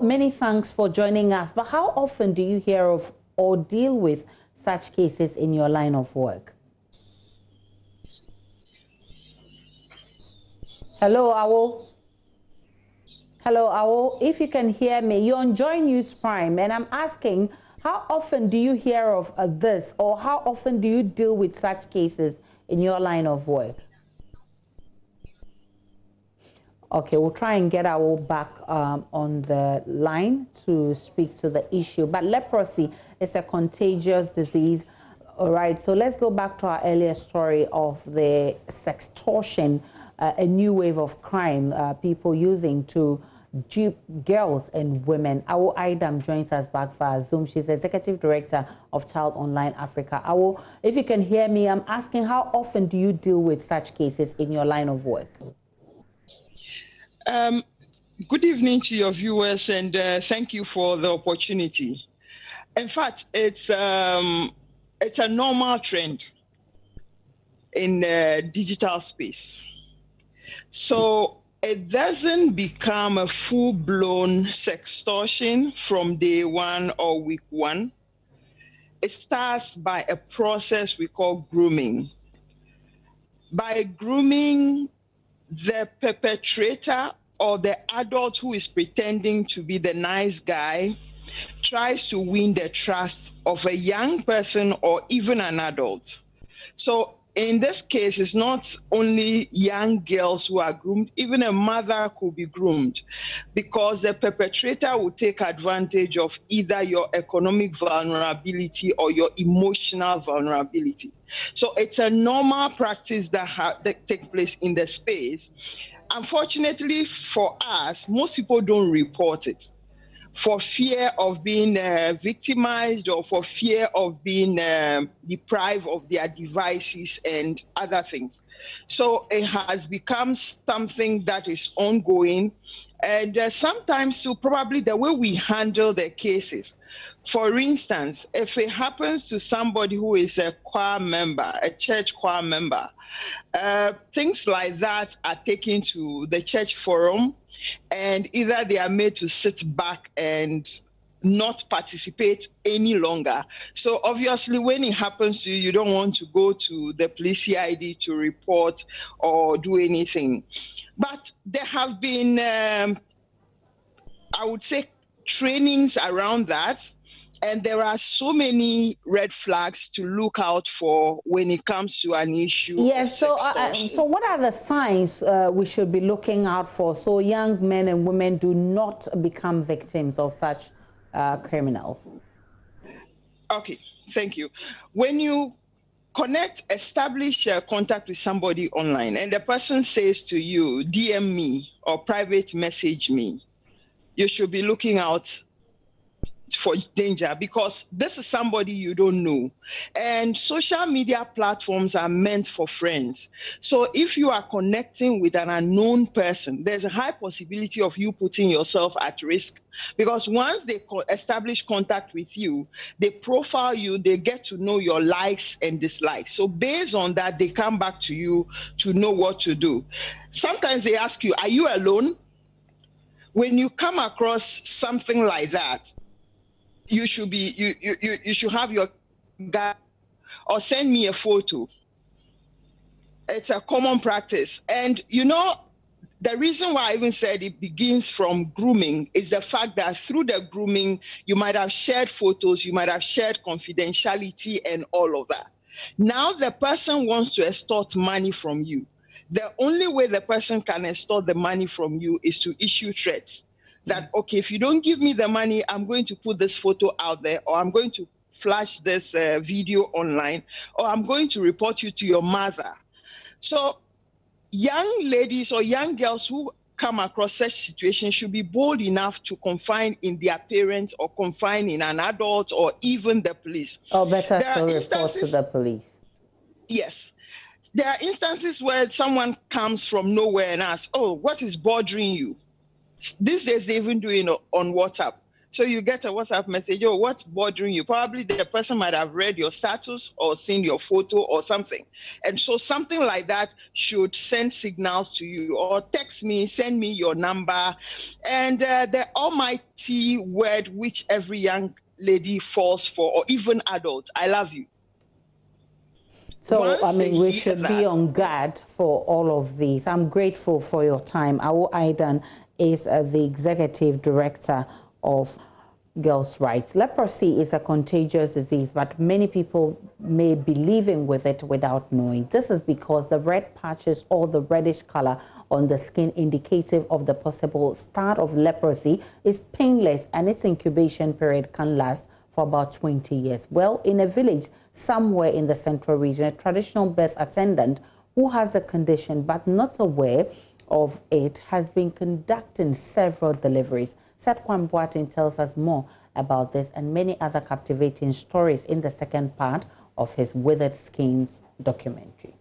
Many thanks for joining us. But how often do you hear of or deal with such cases in your line of work? Hello, Awo. Hello, Awo. If you can hear me, you're on Joy News Prime, and I'm asking, how often do you hear of this, or how often do you deal with such cases in your line of work? Okay, we'll try and get our back on the line to speak to the issue. But leprosy is a contagious disease. All right, so let's go back to our earlier story of the sextortion, a new wave of crime, people using to dupe girls and women. Awo Idam joins us back via Zoom. She's Executive Director of Child Online Africa. Awo, if you can hear me, I'm asking, how often do you deal with such cases in your line of work? Good evening to your viewers, and thank you for the opportunity. In fact, it's a normal trend in the digital space. So it doesn't become a full-blown sextortion from day one or week one. It starts by a process we call grooming. By grooming, the perpetrator or the adult who is pretending to be the nice guy tries to win the trust of a young person or even an adult. So in this case, it's not only young girls who are groomed, even a mother could be groomed, because the perpetrator will take advantage of either your economic vulnerability or your emotional vulnerability. So it's a normal practice that takes place in the space. Unfortunately for us, most people don't report it for fear of being victimized or for fear of being deprived of their devices and other things. So it has become something that is ongoing. And sometimes so probably the way we handle the cases. For instance, if it happens to somebody who is a choir member, a church choir member, things like that are taken to the church forum, and either they are made to sit back and not participate any longer. So obviously when it happens to you, you don't want to go to the police CID to report or do anything. But there have been, I would say, trainings around that. And there are so many red flags to look out for when it comes to an issue. Yes, so what are the signs we should be looking out for so young men and women do not become victims of such criminals? Okay, thank you. When you establish contact with somebody online and the person says to you, DM me or private message me, you should be looking out for danger, because this is somebody you don't know. And social media platforms are meant for friends. So if you are connecting with an unknown person, there's a high possibility of you putting yourself at risk, because once they establish contact with you, they profile you, they get to know your likes and dislikes. So based on that, they come back to you to know what to do. Sometimes they ask you, are you alone? When you come across something like that, you should be you should have your guy or send me a photo. It's a common practice. And you know, the reason why I even said it begins from grooming is the fact that through the grooming, you might have shared photos, you might have shared confidentiality and all of that. Now the person wants to extort money from you. The only way the person can extort the money from you is to issue threats. That, okay, if you don't give me the money, I'm going to put this photo out there, or I'm going to flash this video online, or I'm going to report you to your mother. So young ladies or young girls who come across such situations should be bold enough to confide in their parents or confide in an adult or even the police. Or better still, report to the police. Yes. There are instances where someone comes from nowhere and asks, oh, what is bothering you? These days, they even do it on WhatsApp. So you get a WhatsApp message, oh, what's bothering you? Probably the person might have read your status or seen your photo or something. And so something like that should send signals to you, or text me, send me your number. And the almighty word which every young lady falls for, or even adult, I love you. So, I mean, we should be on guard for all of these. I'm grateful for your time. Awo Aidan is the Executive Director of girls' rights. Leprosy is a contagious disease, but many people may be living with it without knowing. This is because the red patches or the reddish color on the skin indicative of the possible start of leprosy is painless, and its incubation period can last for about 20 years. Well, in a village somewhere in the central region, a traditional birth attendant who has the condition but not aware of it has been conducting several deliveries. Kwadwo Boateng tells us more about this and many other captivating stories in the second part of his Withered Skins documentary.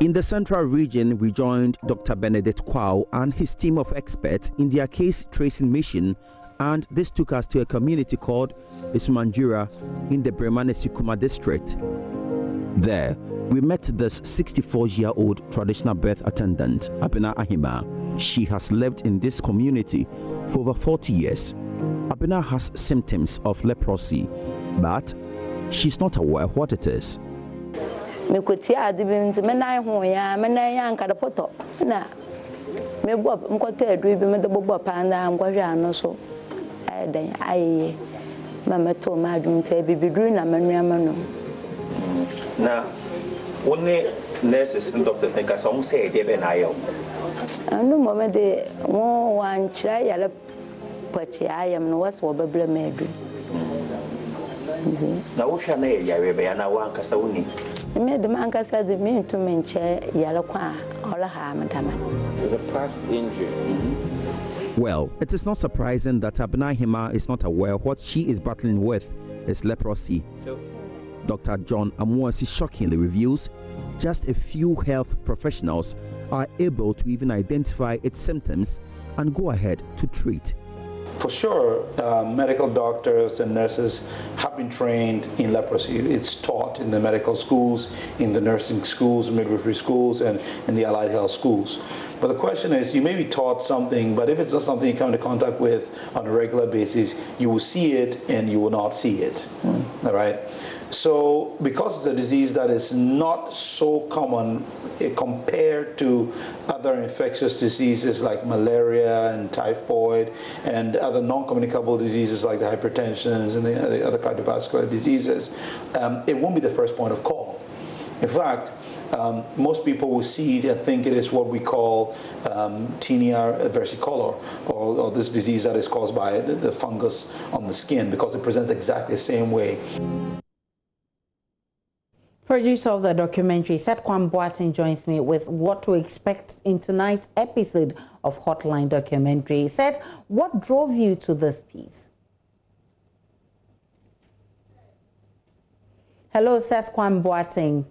In the central region, we joined Dr. Benedict Kwadwo and his team of experts in their case tracing mission, and this took us to a community called Isumanjura in the Bremane-Sikuma district. There, we met this 64-year-old traditional birth attendant, Abena Ahima. She has lived in this community for over 40 years. Abena has symptoms of leprosy, but she's not aware what it is. Now, only nurses and doctors think I some say they be nayo. No moment they one try yala pachi I am no what's what bable maybe. Now if you know ya be na wan kasa uni. Me the man kasa the me to menche yala kwa all ha madam. There's a past injury. Well, it is not surprising that Abena Ahima is not aware what she is battling with is leprosy. Dr. John Amuasi shockingly reveals just a few health professionals are able to even identify its symptoms and go ahead to treat. For sure, medical doctors and nurses have been trained in leprosy. It's taught in the medical schools, in the nursing schools, midwifery schools, and in the allied health schools. But the question is, you may be taught something, but if it's not something you come into contact with on a regular basis, you will see it and you will not see it. All right? So because it's a disease that is not so common compared to other infectious diseases like malaria and typhoid and other non-communicable diseases like the hypertension and the other cardiovascular diseases, it won't be the first point of call. In fact, most people will see it and think it is what we call tinea versicolor, or this disease that is caused by the fungus on the skin, because it presents exactly the same way. Producer of the documentary, Kwadwo Boateng, joins me with what to expect in tonight's episode of Hotline Documentary. He said, what drove you to this piece? Hello, Kwadwo Boateng.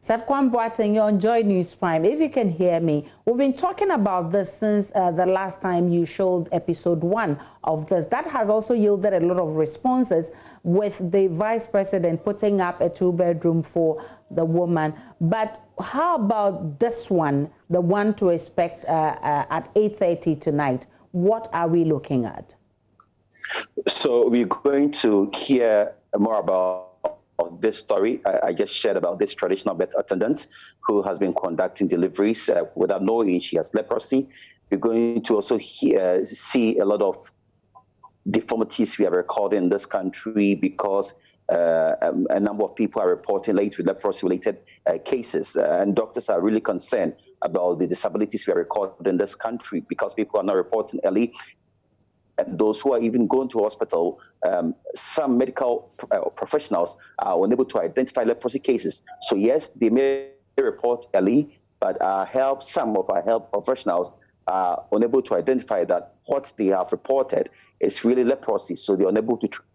Kwadwo Boateng, you're on Joy News Prime. If you can hear me, we've been talking about this since the last time you showed episode 1 of this. That has also yielded a lot of responses, with the vice president putting up a 2-bedroom for the woman. But how about this one, the one to expect at 8:30 tonight? What are we looking at? So we're going to hear more about this story I just shared about this traditional birth attendant who has been conducting deliveries without knowing she has leprosy. We're going to also see a lot of deformities we have recorded in this country because a number of people are reporting late with leprosy-related cases. And doctors are really concerned about the disabilities we have recorded in this country because people are not reporting early. And those who are even going to hospital, some medical professionals are unable to identify leprosy cases. So yes, they may report early, but some of our health professionals are unable to identify that what they have reported is really leprosy, so they're unable to treat.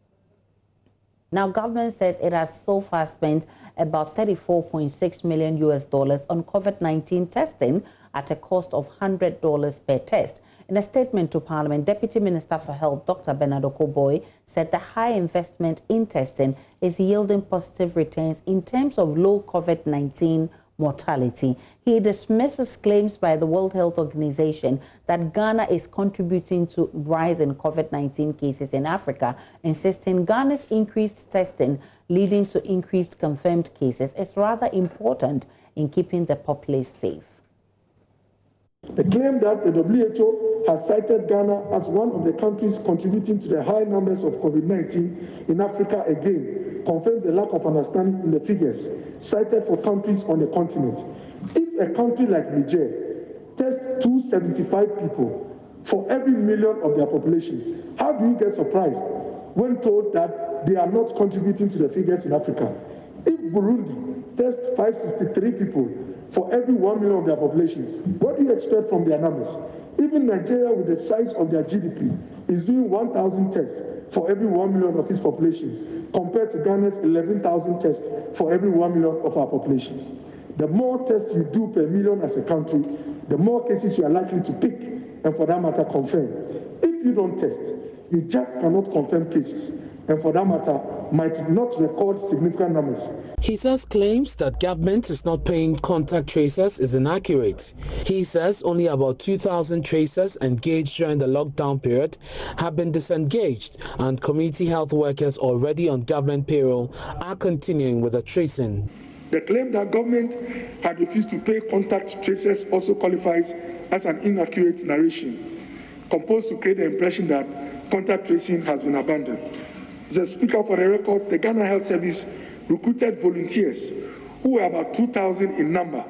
Now, government says it has so far spent about $34.6 million on COVID-19 testing at a cost of $100 per test. In a statement to Parliament, Deputy Minister for Health, Dr. Bernard Okoboy, said the high investment in testing is yielding positive returns in terms of low COVID-19 mortality. He dismisses claims by the World Health Organization that Ghana is contributing to rise in COVID-19 cases in Africa, insisting Ghana's increased testing leading to increased confirmed cases is rather important in keeping the populace safe. The claim that the WHO has cited Ghana as one of the countries contributing to the high numbers of COVID-19 in Africa again confirms the lack of understanding in the figures cited for countries on the continent. If a country like Niger tests 275 people for every million of their population, how do you get surprised when told that they are not contributing to the figures in Africa? If Burundi tests 563 people for every 1 million of their population, what do you expect from their numbers? Even Nigeria, with the size of their GDP, is doing 1,000 tests for every 1 million of its population, compared to Ghana's 11,000 tests for every 1 million of our population. The more tests you do per million as a country, the more cases you are likely to pick, and for that matter, confirm. If you don't test, you just cannot confirm cases, and for that matter, might not record significant numbers. He says claims that government is not paying contact tracers is inaccurate. He says only about 2,000 tracers engaged during the lockdown period have been disengaged, and community health workers already on government payroll are continuing with the tracing. The claim that government had refused to pay contact tracers also qualifies as an inaccurate narration, composed to create the impression that contact tracing has been abandoned. As a speaker for the records, the Ghana Health Service recruited volunteers who were about 2,000 in number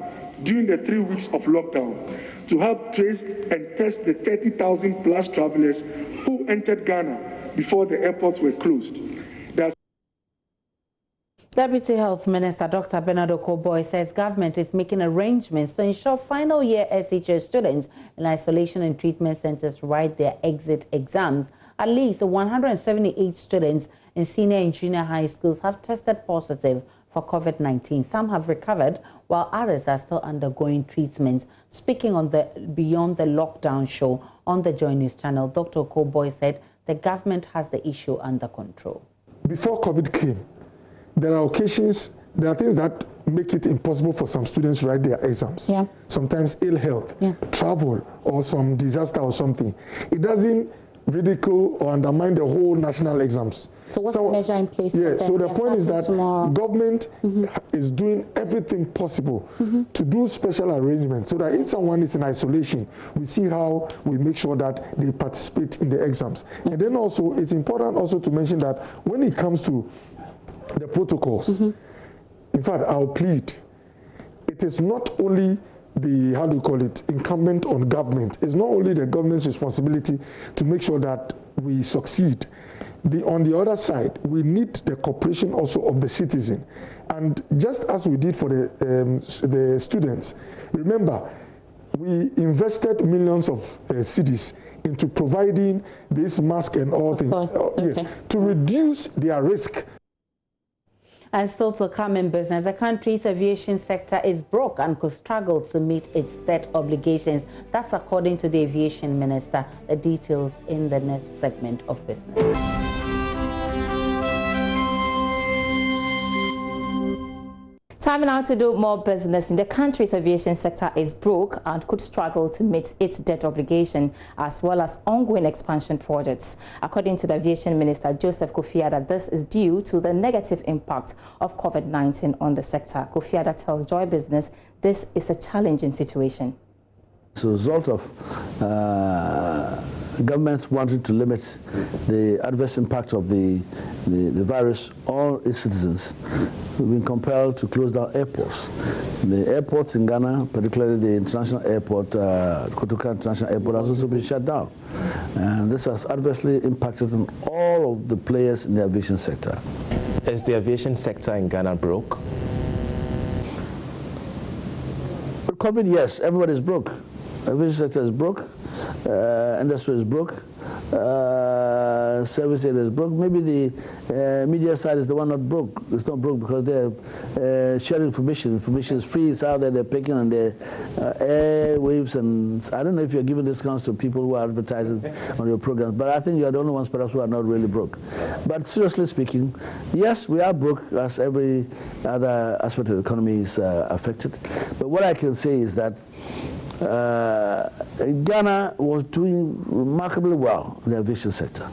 during the 3 weeks of lockdown to help trace and test the 30,000 plus travelers who entered Ghana before the airports were closed. Deputy Health Minister Dr. Bernard Okoboy says government is making arrangements to ensure final year SHS students in isolation and treatment centers write their exit exams. At least 178 students in senior and junior high schools have tested positive for COVID-19. Some have recovered, while others are still undergoing treatment. Speaking on the Beyond the Lockdown show on the Joy News channel, Dr. Okoboy said the government has the issue under control. Before COVID came, there are things that make it impossible for some students to write their exams. Yeah. Sometimes ill health, yes, travel, or some disaster or something. It doesn't ridicule or undermine the whole national exams. So what's the measure in place? Yeah, so the point is that government is doing everything possible to do special arrangements so that if someone is in isolation, we see how we make sure that they participate in the exams. And then also, it's important also to mention that when it comes to the protocols, in fact, I'll plead, it is not only the, incumbent on government. It's not only the government's responsibility to make sure that we succeed. On the other side, we need the cooperation also of the citizen. And just as we did for the students, remember, we invested millions of cedis into providing this mask and all things, yes, to reduce their risk. And still to come in business, the country's aviation sector is broke and could struggle to meet its debt obligations. That's according to the aviation minister. The details in the next segment of business. Time now to do more business. In the country's aviation sector is broke and could struggle to meet its debt obligation as well as ongoing expansion projects. According to the aviation minister, Joseph Kofiada, this is due to the negative impact of COVID-19 on the sector. Kofiada tells Joy Business this is a challenging situation. As a result of government wanting to limit the adverse impact of the virus on its citizens, we've been compelled to close down airports. The airports in Ghana, particularly the international airport, Kotoka International Airport, has also been shut down. And this has adversely impacted on all of the players in the aviation sector. Is the aviation sector in Ghana broke? With COVID, yes, everybody's broke. Aviation sector is broke, industry is broke, service area is broke. Maybe the media side is the one not broke. It's not broke because they're sharing information. Information is free. It's out there. They're picking on the airwaves, and I don't know if you're giving discounts to people who are advertising on your programs, but I think you're the only ones perhaps who are not really broke. But seriously speaking, yes, we are broke as every other aspect of the economy is affected. But what I can say is that Ghana was doing remarkably well in the aviation sector.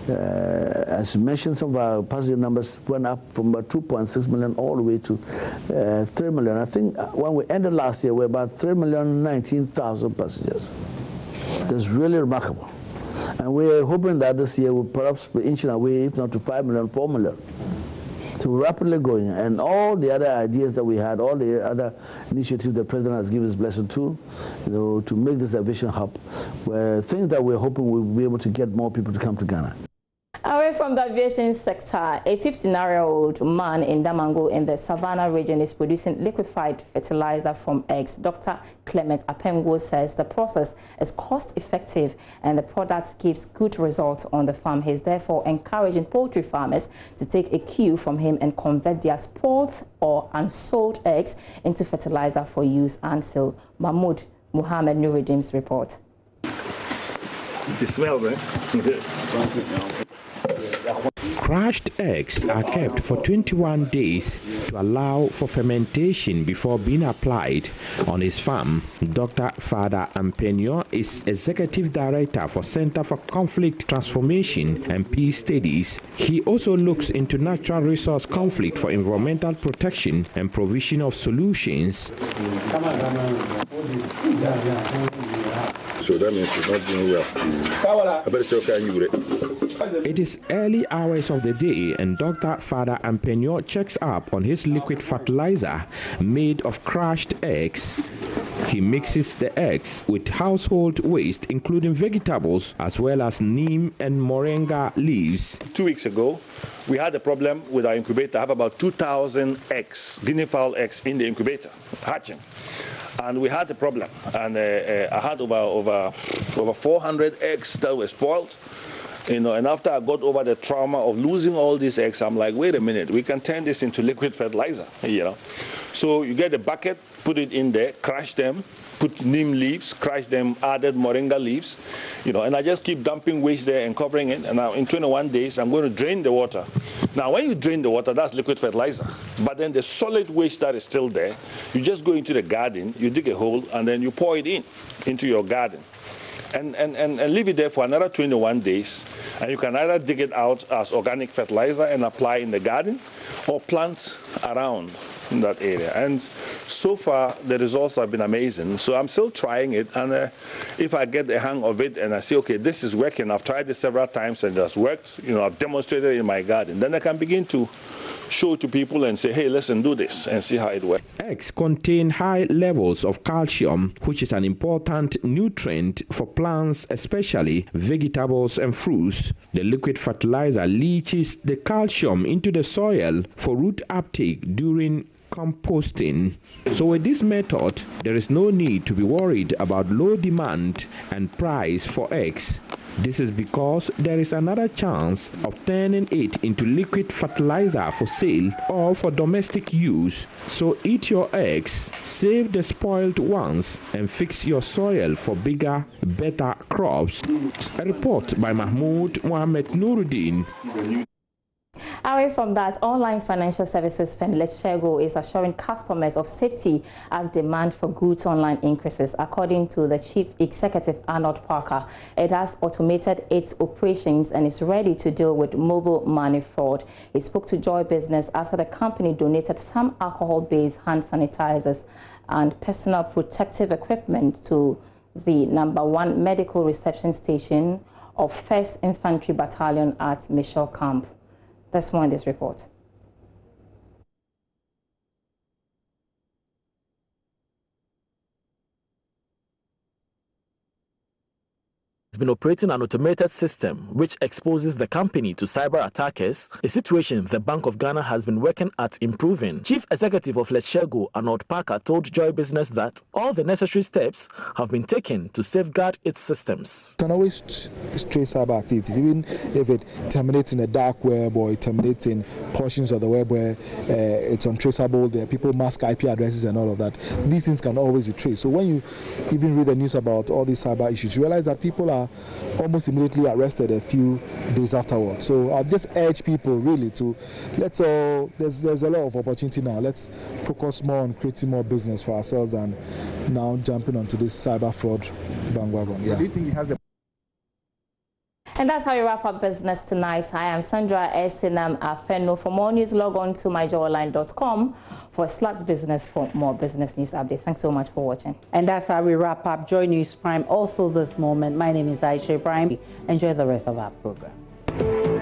As you mentioned, some of our passenger numbers went up from about 2.6 million all the way to 3 million. I think when we ended last year, we were about 3,019,000 passengers. That's really remarkable. And we're hoping that this year we'll perhaps be inching our way, if not to 5 million, 4 million. So we're rapidly going. And all the other ideas that we had, all the other initiatives the President has given his blessing to, to make this aviation hub, were things that we're hoping we'll be able to get more people to come to Ghana. Away from the aviation sector, a 59-year-old man in Damango in the Savannah region is producing liquefied fertilizer from eggs. Dr. Clement Apengo says the process is cost-effective and the product gives good results on the farm. He is therefore encouraging poultry farmers to take a cue from him and convert their spoiled or unsold eggs into fertilizer for use and sale. Mahmoud Muhammad Nuruddin's report. It smells, right? Crushed eggs are kept for 21 days to allow for fermentation before being applied on his farm. Dr. Fada Ampenyo is Executive Director for Center for Conflict Transformation and Peace Studies. He also looks into natural resource conflict for environmental protection and provision of solutions. So that means it's not doing well. I better say, okay, you It is early hours of the day and Dr. Fada Ampenyo checks up on his liquid fertilizer made of crushed eggs. He mixes the eggs with household waste, including vegetables, as well as neem and moringa leaves. 2 weeks ago, we had a problem with our incubator. I have about 2,000 eggs, guinea fowl eggs in the incubator, hatching. And we had a problem. And I had over 400 eggs that were spoiled. And after I got over the trauma of losing all these eggs, I'm like, wait a minute, we can turn this into liquid fertilizer, So you get a bucket, put it in there, crush them, put neem leaves, crush them, added moringa leaves, and I just keep dumping waste there and covering it. And now in 21 days, I'm going to drain the water. Now, when you drain the water, that's liquid fertilizer. But then the solid waste that is still there, you just go into the garden, you dig a hole, and then you pour it into your garden. And leave it there for another 21 days. And you can either dig it out as organic fertilizer and apply in the garden or plant around in that area. And so far, the results have been amazing. So I'm still trying it. And if I get the hang of it and I see, okay, this is working, I've tried this several times and it has worked, I've demonstrated it in my garden, then I can begin to show to people and say, hey, listen, do this and see how it works. Eggs contain high levels of calcium, which is an important nutrient for plants, especially vegetables and fruits. The liquid fertilizer leaches the calcium into the soil for root uptake during composting. So with this method, there is no need to be worried about low demand and price for eggs. This is because there is another chance of turning it into liquid fertilizer for sale or for domestic use. So eat your eggs, save the spoiled ones, and fix your soil for bigger, better crops. A report by Mahmoud Mohamed Nuruddin. Away from that, online financial services firm Leprosy is assuring customers of safety as demand for goods online increases. According to the Chief Executive Arnold Parker, it has automated its operations and is ready to deal with mobile money fraud. He spoke to Joy Business after the company donated some alcohol-based hand sanitizers and personal protective equipment to the #1 medical reception station of 1st Infantry Battalion at Michel Camp. That's more in this report. Has been operating an automated system which exposes the company to cyber attackers, a situation the Bank of Ghana has been working at improving. Chief Executive of Leprosy, Arnold Parker, told Joy Business that all the necessary steps have been taken to safeguard its systems. You can always trace cyber activities, even if it terminates in a dark web or it terminates in portions of the web where it's untraceable, there are people mask IP addresses and all of that. These things can always be traced. So when you even read the news about all these cyber issues, you realize that people are almost immediately arrested a few days afterwards. So I'll just urge people really to there's a lot of opportunity now. Let's focus more on creating more business for ourselves and now jumping onto this cyber fraud bandwagon. Yeah. Do you think it has a And that's how we wrap up business tonight. I am Sandra Esinam Apeno. For more news, log on to myjoyline.com /business for more business news updates. Thanks so much for watching. And that's how we wrap up Joy News Prime also this moment. My name is Aisha Ibrahim. Enjoy the rest of our programs.